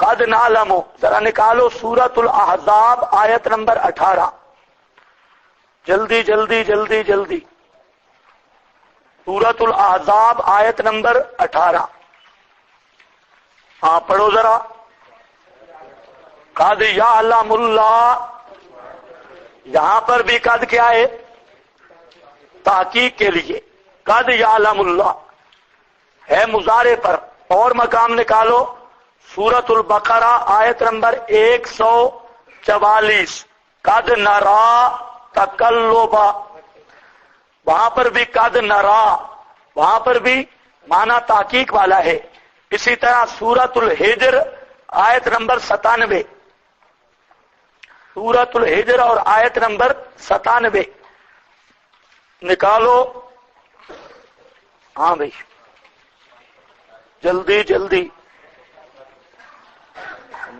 قد نعلم، ذرا نکالو سورۃ الاحزاب آیت نمبر 18، جلدی جلدی جلدی جلدی، سورۃ الاحزاب آیت نمبر 18، ہاں پڑھو ذرا۔ قد یعلم اللہ، یہاں پر بھی قد کیا ہے؟ تحقیق کے لیے، قد یعلم اللہ ہے مضارع پر۔ اور مقام نکالو سورۃ البقرہ آیت نمبر 144، قد نرا تقلبا، وہاں پر بھی قد نرا، وہاں پر بھی معنی تحقیق والا ہے۔ اسی طرح سورۃ الحجر آیت نمبر 97، سورۃ الحجر اور آیت نمبر 97 نکالو، ہاں بھائی جلدی جلدی۔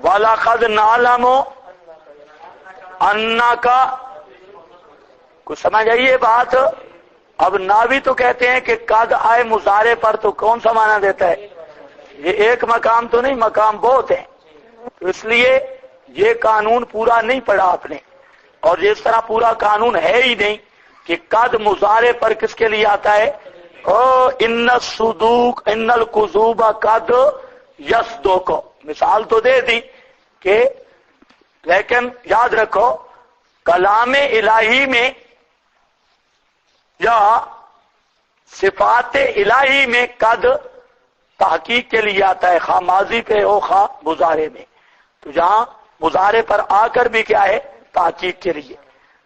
وَلَقَدْ نَعْلَمُ أَنَّكَ، کچھ سمجھ آئیے بات؟ اب ناوی تو کہتے ہیں کہ قد آئے مضارع پر تو کون سا معنی دیتا ہے؟ یہ ایک مقام تو نہیں، مقام بہت ہیں، تو اس لیے یہ قانون پورا نہیں پڑھا آپ نے، اور جس طرح پورا قانون ہے ہی نہیں کہ قد مضارع پر کس کے لیے آتا ہے؟ ان الصدوق ان الکذوب قد یصدق، مثال تو دے دی کہ، لیکن یاد رکھو کلام الہی میں یا صفات الہی میں قد تحقیق کے لیے آتا ہے، خواہ ماضی پہ ہو خواہ مضارع میں، تو جہاں مضارع پر آ کر بھی کیا ہے؟ تحقیق کے لیے۔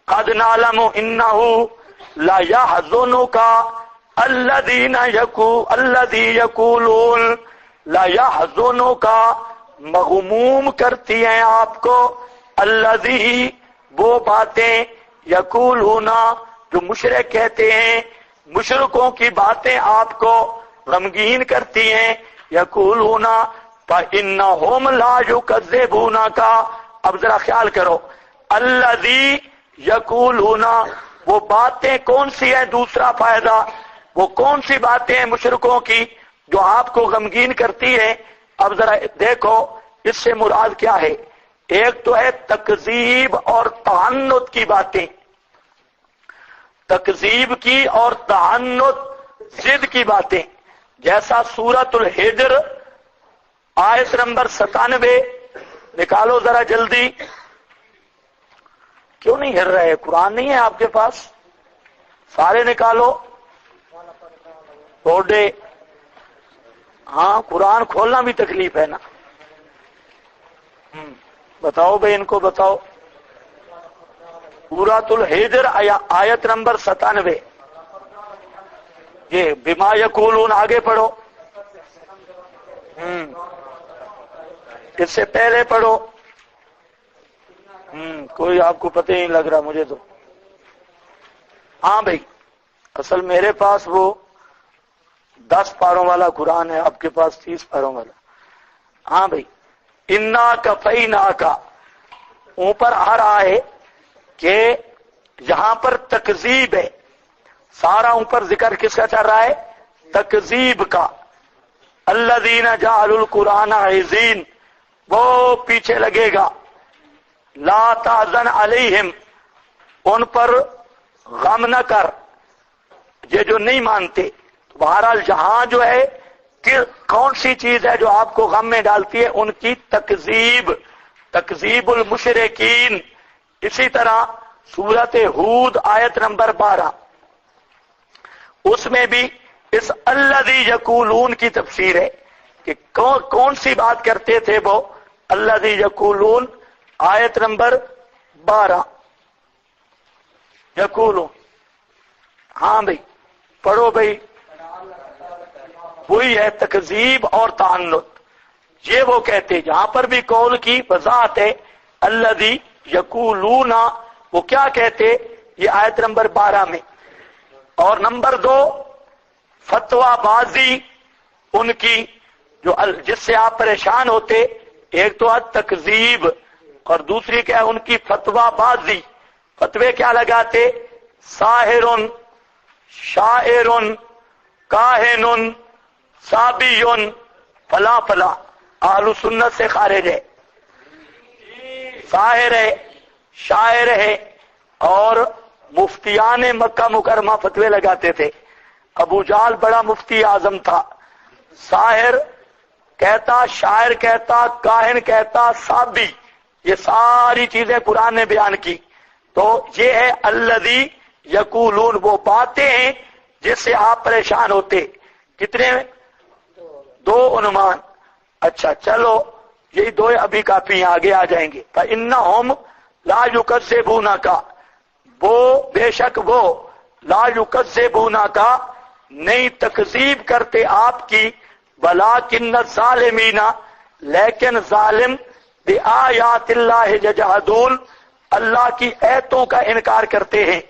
قد نعلم انہ لا یحزنک الذی یقولون، لا یحزنک مغموم کرتی ہیں آپ کو، الذی وہ باتیں، یقولون جو مشرک کہتے ہیں، مشرکوں کی باتیں آپ کو غمگین کرتی ہیں، یقولون فإنہم لا یکذبونک، اب ذرا خیال کرو، الذی یقولون وہ باتیں کون سی ہیں؟ دوسرا فائدہ، وہ کون سی باتیں ہیں مشرکوں کی جو آپ کو غمگین کرتی ہیں؟ اب ذرا دیکھو اس سے مراد کیا ہے؟ ایک تو ہے تکذیب اور تعنت کی باتیں، تکذیب کی اور تعنت ضد کی باتیں، جیسا سورۃ الحجر آیت نمبر 97 نکالو ذرا جلدی۔ کیوں نہیں ہل رہے؟ قرآن نہیں ہے آپ کے پاس؟ سارے نکالو توڑے، ہاں قرآن کھولنا بھی تکلیف ہے نا۔ بتاؤ بھائی، ان کو بتاؤ، سورۃ الحجر آیت نمبر 97، یہ بما یقولون آگے پڑھو، اس سے پہلے پڑھو، کوئی آپ کو پتہ ہی نہیں لگ رہا مجھے تو۔ ہاں بھائی، اصل میرے پاس وہ 10 پاروں والا قرآن ہے، آپ کے پاس 30 پاروں والا۔ ہاں بھائی، انا کفیناک، اوپر آ رہا ہے کہ یہاں پر تکذیب ہے، سارا اوپر ذکر کس کا چل رہا ہے؟ تکذیب کا۔ الذین جعلوا القرآن عضین، وہ پیچھے لگے گا، لا تحزن علیہم، ان پر غم نہ کر، یہ جو نہیں مانتے۔ بہرحال جہاں جو ہے کہ کون سی چیز ہے جو آپ کو غم میں ڈالتی ہے؟ ان کی تکذیب، تکذیب المشرکین۔ اسی طرح سورۃ ہود آیت نمبر 12، اس میں بھی اس الذی یقولون کی تفسیر ہے کہ کون سی بات کرتے تھے وہ؟ الذی یقولون آیت نمبر 12، یقولون، ہاں بھائی پڑھو بھائی، وہی ہے تکذیب اور تعنت۔ یہ وہ کہتے، جہاں پر بھی قول کی وضاحت ہے، الذی یقولون، وہ کیا کہتے؟ یہ آیت نمبر 12 میں۔ اور نمبر 2، فتویٰ بازی ان کی، جو جس سے آپ پریشان ہوتے، ایک تو تکذیب اور دوسری کیا ہے؟ ان کی فتویٰ بازی۔ فتوے کیا لگاتے؟ ساحر، شاعر، کاہن، صابی، فلا فلا۔ اہل سنت سے خارج ہے، ساحر ہے، شاعر ہے، اور مفتیان مکہ مکرمہ فتوے لگاتے تھے۔ ابو جہل بڑا مفتی اعظم تھا، ساحر کہتا، شاعر کہتا، کاہن کہتا، صابی، یہ ساری چیزیں قرآن نے بیان کی۔ تو یہ ہے الذی یقولون، وہ باتیں ہیں جس سے آپ پریشان ہوتے۔ کتنے؟ دو عنوان۔ اچھا چلو یہی دو ابھی کافی ہیں، آگے آ جائیں گے۔ فإنہم لا یکذبونک، وہ بے شک وہ لا یکذبونک نہیں تکذیب کرتے آپ کی، ولکن الظالمین لیکن ظالم بآیات اللہ یجحدون اللہ کی آیتوں کا انکار کرتے ہیں۔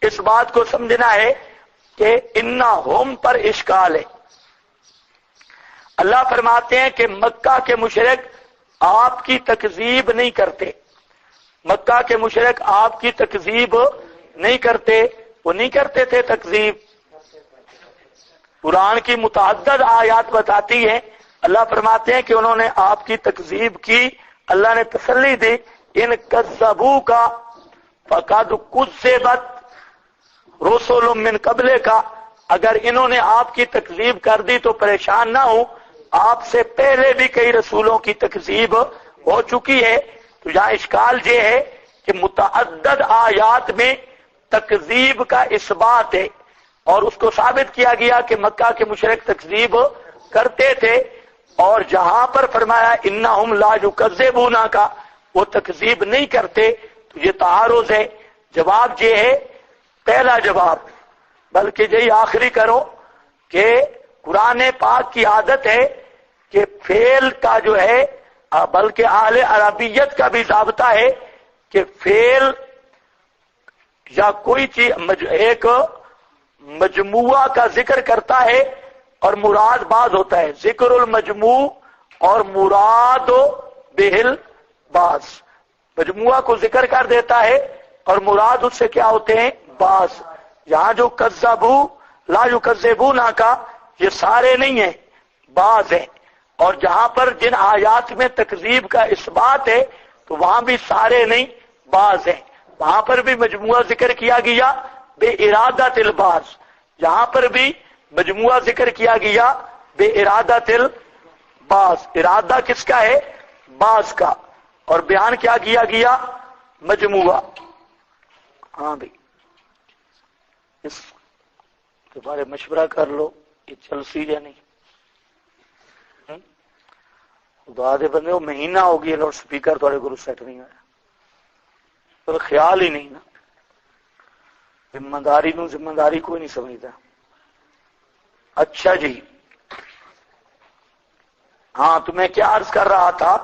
اس بات کو سمجھنا ہے کہ انہم پر اشکال ہے۔ اللہ فرماتے ہیں کہ مکہ کے مشرک آپ کی تکذیب نہیں کرتے، مکہ کے مشرک آپ کی تکذیب نہیں کرتے، وہ نہیں کرتے تھے تکذیب۔ قرآن کی متعدد آیات بتاتی ہیں، اللہ فرماتے ہیں کہ انہوں نے آپ کی تکذیب کی، اللہ نے تسلی دی، ان کذبوک فقد کذبت رسل من قبلک، اگر انہوں نے آپ کی تکذیب کر دی تو پریشان نہ ہو، آپ سے پہلے بھی کئی رسولوں کی تکذیب ہو چکی ہے۔ تو یہاں اشکال یہ ہے کہ متعدد آیات میں تکذیب کا اثبات ہے، اور اس کو ثابت کیا گیا کہ مکہ کے مشرک تکذیب کرتے تھے، اور جہاں پر فرمایا انہم لا یکذبونک وہ تکذیب نہیں کرتے، تو یہ تعارض ہے۔ جواب یہ ہے، پہلا جواب، بلکہ یہی آخری کرو کہ قرآن پاک کی عادت ہے کہ فعل کا جو ہے، بلکہ اہل عربیت کا بھی ضابطہ ہے کہ فعل یا کوئی چیز ایک مجموعہ کا ذکر کرتا ہے اور مراد بعض ہوتا ہے، ذکر المجموع اور مراد بہل بعض، مجموعہ کو ذکر کر دیتا ہے اور مراد اس سے کیا ہوتے ہیں؟ بعض۔ یہاں جو کذبو لا یکذبون کا یہ سارے نہیں ہیں، بعض ہیں، اور جہاں پر جن آیات میں تکذیب کا اثبات ہے تو وہاں بھی سارے نہیں، بعض ہیں۔ وہاں پر بھی مجموعہ ذکر کیا گیا بے ارادۃ البعض، یہاں پر بھی مجموعہ ذکر کیا گیا بے ارادۃ البعض۔ ارادہ کس کا ہے؟ بعض کا، اور بیان کیا کیا گیا؟ مجموعہ۔ ہاں بھائی اس کے بارے مشورہ کر لو، یہ چل سی یا نہیں؟ خدا دے بندے وہ مہینہ ہو گیا لاؤڈ سپیکر تھوڑے گرو سیٹ نہیں ہوا، تو خیال ہی نہیں نا، ذمہ داری نو ذمہ داری کوئی نہیں سمجھتا۔ اچھا جی، ہاں تمہیں کیا عرض کر رہا تھا؟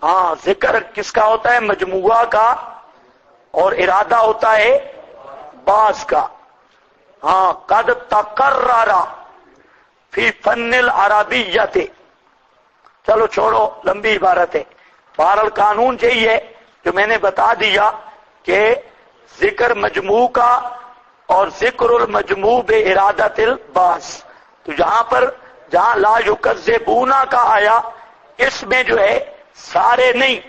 ہاں ذکر کس کا ہوتا ہے؟ مجموعہ کا، اور ارادہ ہوتا ہے بعض کا۔ ہاں قد تقرر فی فن العربیت، چلو چھوڑو لمبی عبارت ہے، بہرحال قانون یہی ہے جو میں نے بتا دیا کہ ذکر مجموع کا اور ذکر المجموع بے ارادۃ البعض۔ تو یہاں پر جہاں لا یکذبون کا آیا اس میں جو ہے سارے نہیں،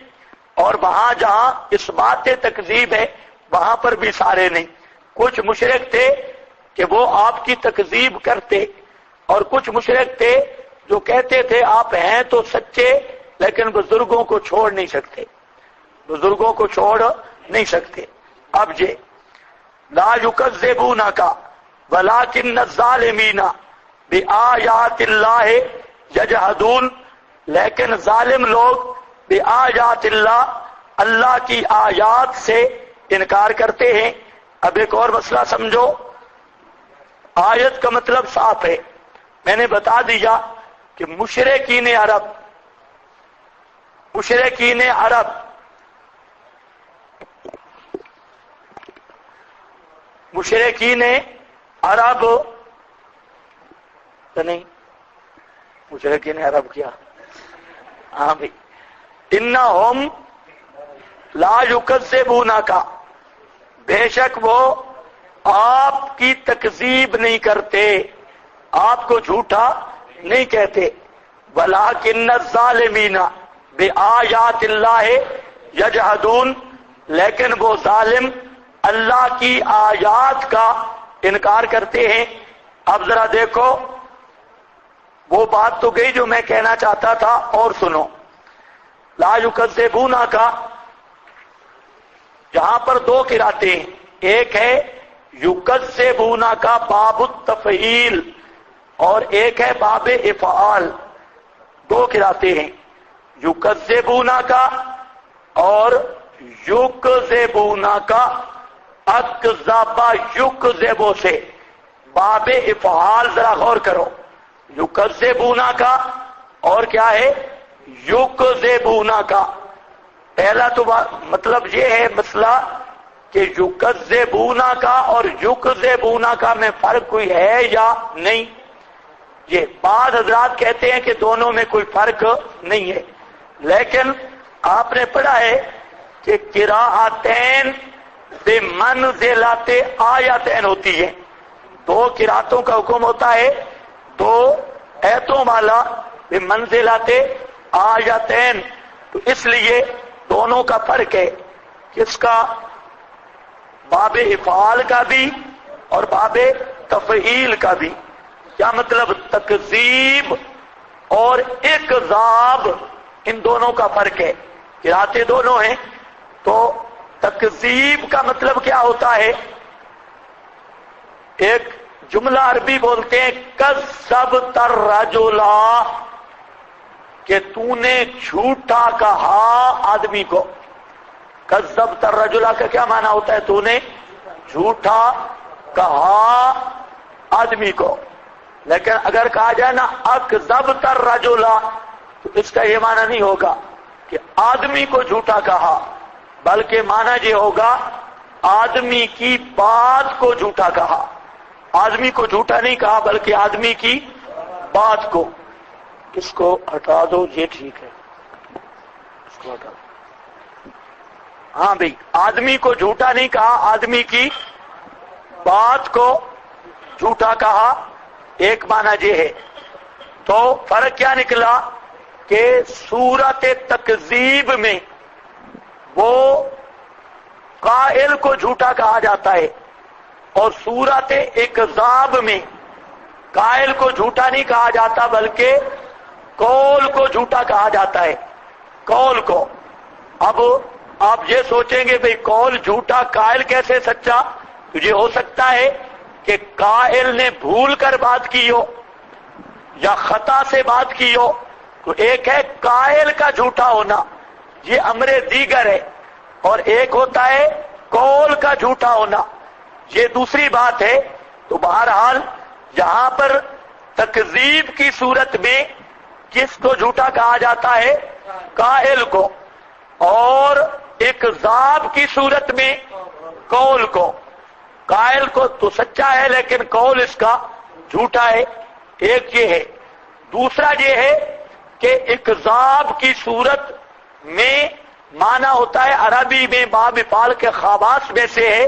اور وہاں جہاں اس بات تکذیب ہے وہاں پر بھی سارے نہیں۔ کچھ مشرک تھے کہ وہ آپ کی تکذیب کرتے، اور کچھ مشرک تھے جو کہتے تھے آپ ہیں تو سچے لیکن بزرگوں کو چھوڑ نہیں سکتے، بزرگوں کو چھوڑ نہیں سکتے۔ اب یہ لا یکذبونک ولکن الظالمین بآیات اللہ یجحدون، لیکن ظالم لوگ بآیات اللہ اللہ کی آیات سے انکار کرتے ہیں۔ اب ایک اور مسئلہ سمجھو، آیت کا مطلب صاف ہے، میں نے بتا دیا کہ مشرکین عرب تو نہیں، مشرکین عرب کیا؟ ہاں بھائی، انہم لا یکذبونک، بے شک وہ آپ کی تکذیب نہیں کرتے، آپ کو جھوٹا نہیں کہتے۔ وَلَٰكِنَّ الظَّالِمِينَ بِآيَاتِ اللَّهِ يَجْحَدُونَ، لیکن وہ ظالم اللہ کی آیات کا انکار کرتے ہیں۔ اب ذرا دیکھو، وہ بات تو گئی جو میں کہنا چاہتا تھا، اور سنو۔ لا یکذبونا کا یہاں پر دو قراتیں ہیں، ایک ہے یکذبونا کا باب التفعیل اور ایک ہے باب افعال، دو قراتیں ہیں، یکذبونا کا اور یکذبونا کا، اکذبا یکذبو سے باب افعال ذرا غور کرو، یکذبونا کا اور کیا ہے یکذبونا کا۔ پہلا تو مطلب یہ ہے مسئلہ کہ یکذبونا کا اور یکذبونا کا میں فرق کوئی ہے یا نہیں۔ یہ بعض حضرات کہتے ہیں کہ دونوں میں کوئی فرق نہیں ہے، لیکن آپ نے پڑھا ہے کہ قراءتین بمنزلت آیتین ہوتی ہے، دو قراءتوں کا حکم ہوتا ہے، دو ایتوں والا بمنزلت آیتین، تو اس لیے دونوں کا فرق ہے، کس کا؟ باب افعال کا بھی اور باب تفعیل کا بھی۔ کیا مطلب؟ تکذیب اور اکذاب، ان دونوں کا فرق ہے، قراتیں دونوں ہیں۔ تو تکذیب کا مطلب کیا ہوتا ہے؟ ایک جملہ عربی بولتے ہیں کذبت الرجل، کہ تو نے جھوٹا کہا آدمی کو۔ کذبت الرجل کا کیا معنی ہوتا ہے؟ تو نے جھوٹا کہا آدمی کو۔ لیکن اگر کہا جائے نا اکذبت الرجل، تو اس کا یہ معنی نہیں ہوگا کہ آدمی کو جھوٹا کہا، بلکہ معنی یہ ہوگا آدمی کی بات کو جھوٹا کہا۔ آدمی کو جھوٹا نہیں کہا بلکہ آدمی کی بات کو۔ اس کو ہٹا دو، یہ ٹھیک ہے، اس کو ہٹا دو۔ ہاں بھائی، آدمی کو جھوٹا نہیں کہا، آدمی کی بات کو جھوٹا کہا، ایک معنی یہ ہے۔ تو فرق کیا نکلا کہ صورت تکذیب میں وہ قائل کو جھوٹا کہا جاتا ہے، اور صورت اکذاب میں قائل کو جھوٹا نہیں کہا جاتا بلکہ قول کو جھوٹا کہا جاتا ہے، قول کو۔ اب آپ یہ سوچیں گے بھئی قول جھوٹا، قائل کیسے سچا؟ تو یہ ہو سکتا ہے کہ قائل نے بھول کر بات کی ہو یا خطا سے بات کی ہو، تو ایک ہے قائل کا جھوٹا ہونا، یہ امر دیگر ہے، اور ایک ہوتا ہے قول کا جھوٹا ہونا، یہ دوسری بات ہے۔ تو بہرحال یہاں پر تکذیب کی صورت میں کس کو جھوٹا کہا جاتا ہے؟ قائل کو، اور اکذاب کی صورت میں قول کو۔ قائل کو تو سچا ہے لیکن قول اس کا جھوٹا ہے، ایک یہ ہے۔ دوسرا یہ ہے کہ اکذاب کی صورت میں معنی ہوتا ہے، عربی میں باب افعال کے خواص میں سے ہے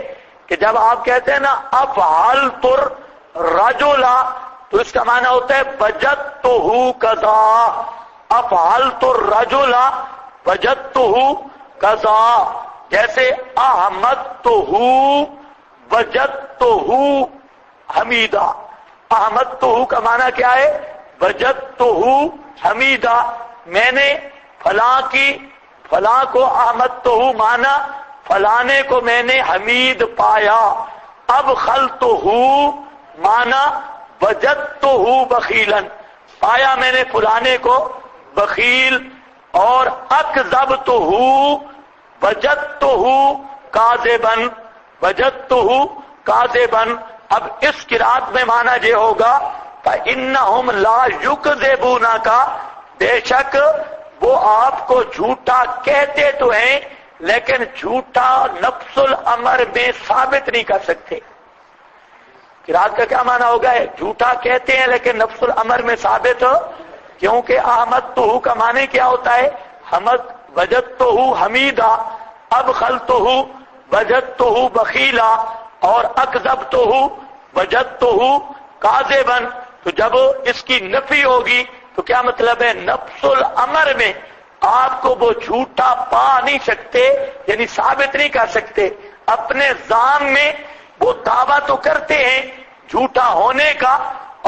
کہ جب آپ کہتے ہیں نا افعلت الرجل، تو اس کا معنی ہوتا ہے وجدتہ کذا، افعلت الرجل وجدتہ کذا، جیسے احمدتہ وجدتہ حمیدہ۔ احمدتہ کا معنی کیا ہے؟ وجدتہ حمیدہ، میں نے فلاں کی، فلاں کو احمدتہ مانا فلانے کو میں نے حمید پایا۔ اب خلتہ مانا وجدتہ بخیلا، پایا میں نے فلانے کو بخیل۔ اور اکذبتہ وجدتہ کاذبا، وجدتہ کاذبا۔ اب اس قرات میں مانا یہ ہوگا فإنہم لا یکذبون کا، بے شک وہ آپ کو جھوٹا کہتے تو ہیں لیکن جھوٹا نفس الامر میں ثابت نہیں کر سکتے۔ قرات کا کیا معنی ہوگا؟ جھوٹا کہتے ہیں لیکن نفس الامر میں ثابت ہو، کیونکہ احمدتہ کا معنی کیا ہوتا ہے؟ حمد، وجدتہ حمیدہ، اب خلتہ وجدتہ بخیلا، اور اکذبتہ وجدتہ کاذبا۔ تو جب اس کی نفی ہوگی تو کیا مطلب ہے؟ نفس الامر میں آپ کو وہ جھوٹا پا نہیں سکتے، یعنی ثابت نہیں کر سکتے۔ اپنے ذام میں وہ دعویٰ تو کرتے ہیں جھوٹا ہونے کا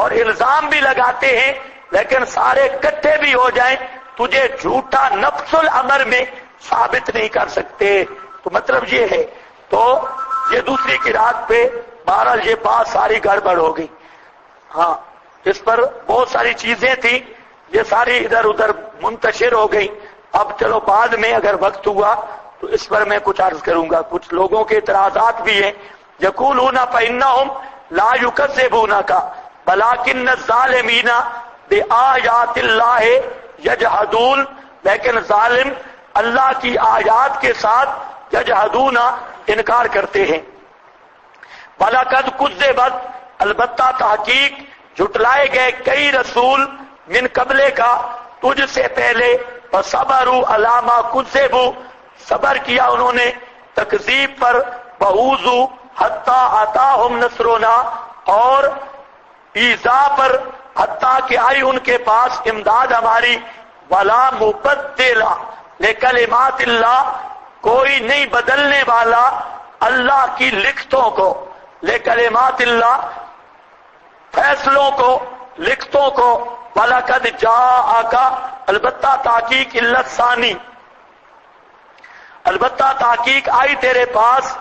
اور الزام بھی لگاتے ہیں، لیکن سارے اکٹھے بھی ہو جائیں تجھے جھوٹا نفس الامر میں ثابت نہیں کر سکتے۔ تو مطلب یہ ہے، تو یہ دوسری قرات پہ بہرحال یہ بات ساری گڑبڑ ہو گئی۔ ہاں، اس پر بہت ساری چیزیں تھیں، یہ ساری ادھر ادھر منتشر ہو گئی۔ اب چلو بعد میں اگر وقت ہوا تو اس پر میں کچھ عرض کروں گا۔ کچھ لوگوں کے اعتراضات بھی ہیں، یقولون فإنهم لا يكذبونك ولكن الظالمین بآیات اللہ یجحدون، لیکن ظالم اللہ کی آیات کے ساتھ یجحدون انکار کرتے ہیں۔ وَلَقَدْ كُذِّبَتْ، البتہ تحقیق جھٹلائے گئے کئی رسول من قبلے کا تجھ سے پہلے، وَصَبَرُوا عَلَىٰ مَا كُذِّبُوا، صبر کیا انہوں نے تکذیب پر، وَأُوذُوا حَتَّىٰ أَتَاهُمْ نَصْرُنَا، اور ایذا پر حتیٰ کہ آئی ان کے پاس امداد ہماری، وَلَا مُبَدِّلَ لِکَلِمَاتِ اللَّهِ، کوئی نہیں بدلنے والا اللہ کی لکھتوں کو، لِکَلِمَاتِ اللَّهِ فیصلوں کو، لکھتوں کو، وَلَقَدْ جَاءَكَ، البتہ تحقیق علت ثانی، البتہ تحقیق آئی تیرے پاس،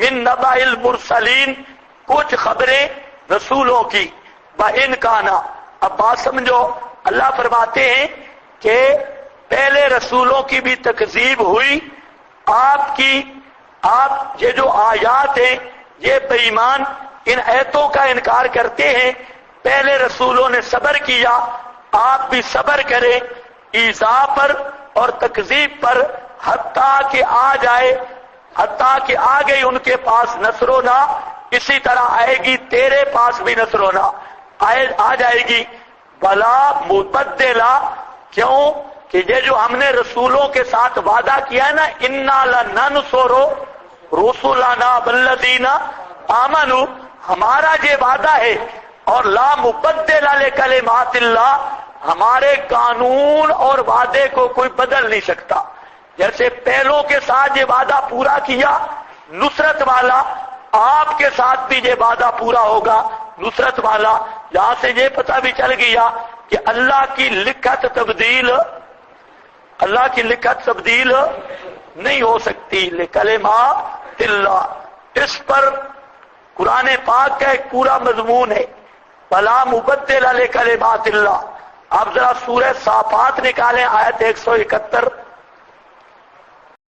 من نبأ المرسلین، کچھ خبریں رسولوں کی، وَإِنْ كَانَ، اب بات سمجھو، اللہ فرماتے ہیں کہ پہلے رسولوں کی بھی تکذیب ہوئی، آپ یہ جو آیات ہیں یہ بے ایمان ان ایتوں کا انکار کرتے ہیں، پہلے رسولوں نے صبر کیا، آپ بھی صبر کریں ایذا پر اور تکذیب پر، حتیٰ کہ آ جائے، حتیٰ کہ آ گئی ان کے پاس نصرنا، اسی طرح آئے گی تیرے پاس بھی نصرنا، آ جائے گی۔ بلا مبدلا، کیوں کہ یہ جو ہم نے رسولوں کے ساتھ وعدہ کیا ہے نا، انا لننصر رسلنا والذین آمنوا، ہمارا یہ وعدہ ہے، اور لا مبدل لکلمات اللہ، ہمارے قانون اور وعدے کو کوئی بدل نہیں سکتا۔ جیسے پہلوں کے ساتھ یہ وعدہ پورا کیا نصرت والا، آپ کے ساتھ بھی یہ وعدہ پورا ہوگا نصرت والا۔ یہاں سے یہ پتہ بھی چل گیا کہ اللہ کی لکھت تبدیل نہیں ہو سکتی، لکلمات اللہ۔ اس پر قرآن پاک کا ایک پورا مضمون ہے، بلا مبدل لکلمات اللہ۔ آپ ذرا سورہ صافات نکالیں، آیت 171